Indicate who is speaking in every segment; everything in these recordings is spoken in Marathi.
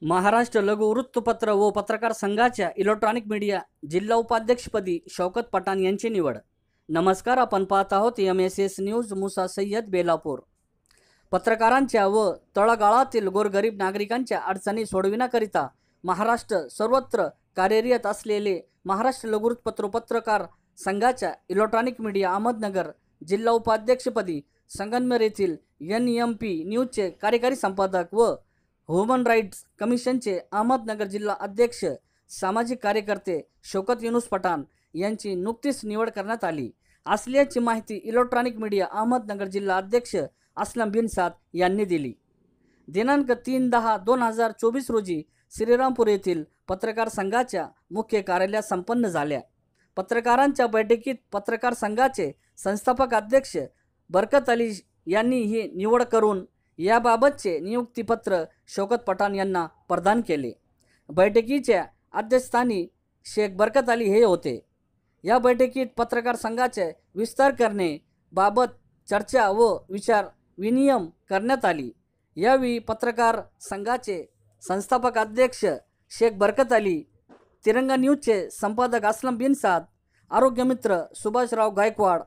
Speaker 1: महाराष्ट्र लघु वृत्तपत्र व पत्रकार संघाच्या इलेक्ट्रॉनिक मीडिया जिल्हा उपाध्यक्षपदी शौकत पठाण यांची निवड। नमस्कार, आपण पाहत आहोत MSS न्यूज मुसा सय्यद बेलापूर। पत्रकारांच्या व तळागाळातील गोरगरीब नागरिकांच्या अडचणी सोडविण्याकरिता महाराष्ट्र सर्वत्र कार्यरत असलेले महाराष्ट्र लघु वृत्तपत्र पत्रकार संघाच्या इलेक्ट्रॉनिक मीडिया अहमदनगर जिल्हा उपाध्यक्षपदी संगमनेर येथील NMP न्यूजचे कार्यकारी संपादक व ह्युमन राईट्स कमिशनचे अहमदनगर जिल्हा अध्यक्ष सामाजिक कार्यकर्ते शौकत युनुस पठाण यांची नुकतीच निवड करण्यात आली असल्याची माहिती इलेक्ट्रॉनिक मीडिया अहमदनगर जिल्हा अध्यक्ष असलम बिनसाद यांनी दिली। दिनांक 3/10/2024 रोजी श्रीरामपूर येथील पत्रकार संघाच्या मुख्य कार्यालयात संपन्न झाल्या। पत्रकारांच्या बैठकीत पत्रकार संघाचे संस्थापक अध्यक्ष बरकत अली यांनी ही निवड करून याबाबतचे नियुक्तीपत्र शौकत पठाण यांना प्रदान केले। बैठकीच्या अध्यक्षस्थानी शेख बरकत अली हे होते। या बैठकीत पत्रकार संघाचे विस्तार करणे बाबत चर्चा व विचार विनिमय करण्यात आली। यावेळी पत्रकार संघाचे संस्थापक अध्यक्ष शेख बरकत अली, तिरंगा न्यूजचे संपादक असलम बिनसाद, आरोग्य मित्र सुभाषराव गायकवाड,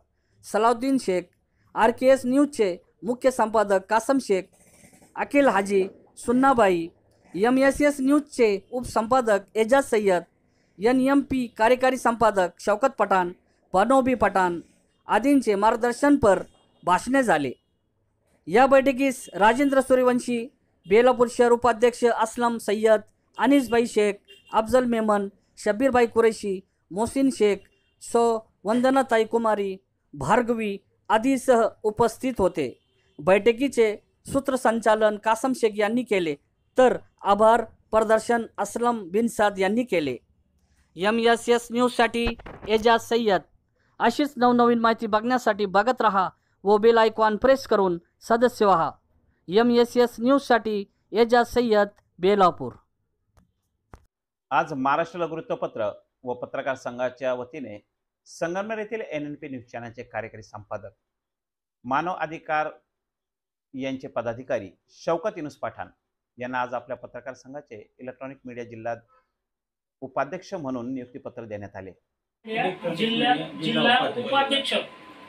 Speaker 1: सलाउद्दीन शेख, RKS न्यूजचे मुख्य संपादक कासम शेख, अखिल हाजी सुन्नाबाई, MSS न्यूजचे उपसंपादक एजाज सय्यद, NMP कार्यकारी संपादक शौकत पठाण, बनोबी पठाण आदींचे मार्गदर्शनपर भाषणे झाले। या बैठकीस राजेंद्र सूर्यवंशी, बेलापूर शहर उपाध्यक्ष असलम सय्यद, अनीसभाई शेख, अफजल मेमन, शब्बीरभाई कुरैशी, मोहसिन शेख, वंदनाताई कुमारी, भार्गवी आदीसह उपस्थित होते। बैठकीचे सूत्रसंचालन कासम शेख यांनी केले तर आभार प्रदर्शन असलम बिनसाद यांनी केले। MSS न्यूजसाठी एजाज सय्यद। अशीच नवनवीन माहिती बघण्यासाठी बघत रहा व बेल आयकॉन प्रेस करून सदस्य व्हा। MSS न्यूजसाठी एजाज सय्यद, बेलापूर।
Speaker 2: आज महाराष्ट्र लघु वृत्तपत्र व पत्रकार संघाच्या वतीने संगमनेर येथील NMP न्यूज चॅनलचे कार्यकारी संपादक, मानव अधिकार यांचे पदाधिकारी शौकत युनुस पठाण यांना आज आपल्या पत्रकार संघाचे इलेक्ट्रॉनिक मीडिया जिल्हा उपाध्यक्ष म्हणून नियुक्तीपत्र देण्यात आले।
Speaker 3: जिल्हा उपाध्यक्ष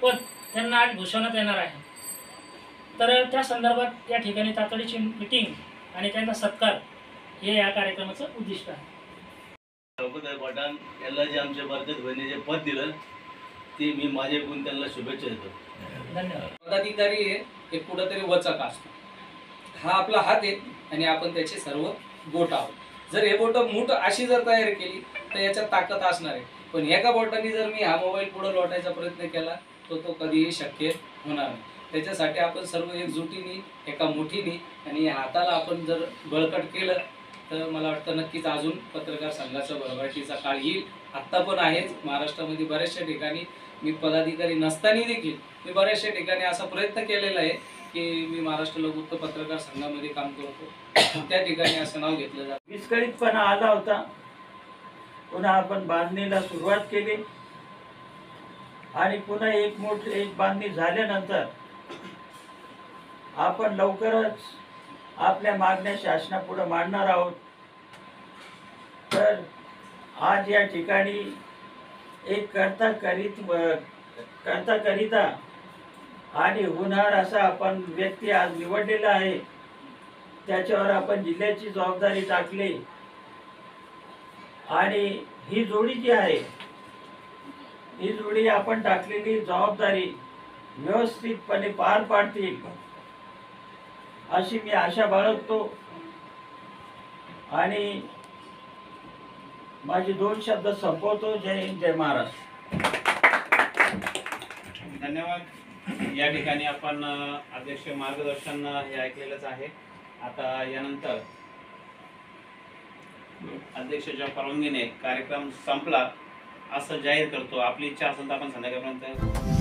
Speaker 3: पद त्यांना आज घोषवण्यात येणार आहे। तर त्या संदर्भात या ठिकाणी तातडीची मीटिंग आणि त्यांचा सत्कार हे या कार्यक्रमाचं उद्दिष्ट आहे।
Speaker 4: शौकत पठाण यांना जे आमच्या बरकत बहिणीचे पद दिलं ते मी माझ्याकडून त्यांना शुभेच्छा देतो।
Speaker 3: धन्यवाद।
Speaker 5: पदाधिकारी हे कुठेतरी वचक असतो, हा आपला हात आहे आणि आपण त्याचे सर्व बोट आहोत। जर हे बोट मूठ अशी जर तयार केली तर याच्यात ताकद असणार आहे, पण एका बोटाने जर मी हा मोबाईल पुढे लोटायचा प्रयत्न केला तर तो कधीही शक्य होणार नाही। त्याच्यासाठी आपण सर्व एकजुटीने एका मुठीने आणि हाताला आपण जर बळकट केलं तर मला वाटतं नक्कीच अजून पत्रकार संघाचा भरभराटीचा काळ येईल। आत्ता पण आहेच महाराष्ट्रामध्ये बऱ्याचशा ठिकाणी मी पदाधिकारी नसताना देखील मी बऱ्याचशा ठिकाणी असा प्रयत्न केलेला आहे की मी महाराष्ट्र लघु पत्रकार संघामध्ये काम करतो, त्या ठिकाणी असं नाव घेतलं जातं।
Speaker 6: विस्कळीतपणा आला होता, पुन्हा आपण बांधणीला सुरुवात केली आणि पुन्हा एक बांधणी झाल्यानंतर आपण लवकरच आपल्या मागण्या शासनापुढे मांडणार आहोत। तर आज या ठिकाणी एक करता करिता आणि होणार असा आपण व्यक्ती आज निवडलेला आहे। त्याच्यावर आपण जिल्ह्याची जबाबदारी टाकली आणि ही जोडी जी आहे, ही जोडी आपण टाकलेली जबाबदारी व्यवस्थितपणे पार पाडतील अशी मी आशा बाळगतो आणि माझे 2 शब्द संपवतो। जय हिंद, जय महाराष्ट्र।
Speaker 2: धन्यवाद। या ठिकाणी आपण अध्यक्ष मार्गदर्शन हे ऐकलेलंच आहे। आता यानंतर अध्यक्षाच्या परवानगीने कार्यक्रम संपला असं जाहीर करतो। आपली इच्छा असेल तर आपण संध्याकाळपर्यंत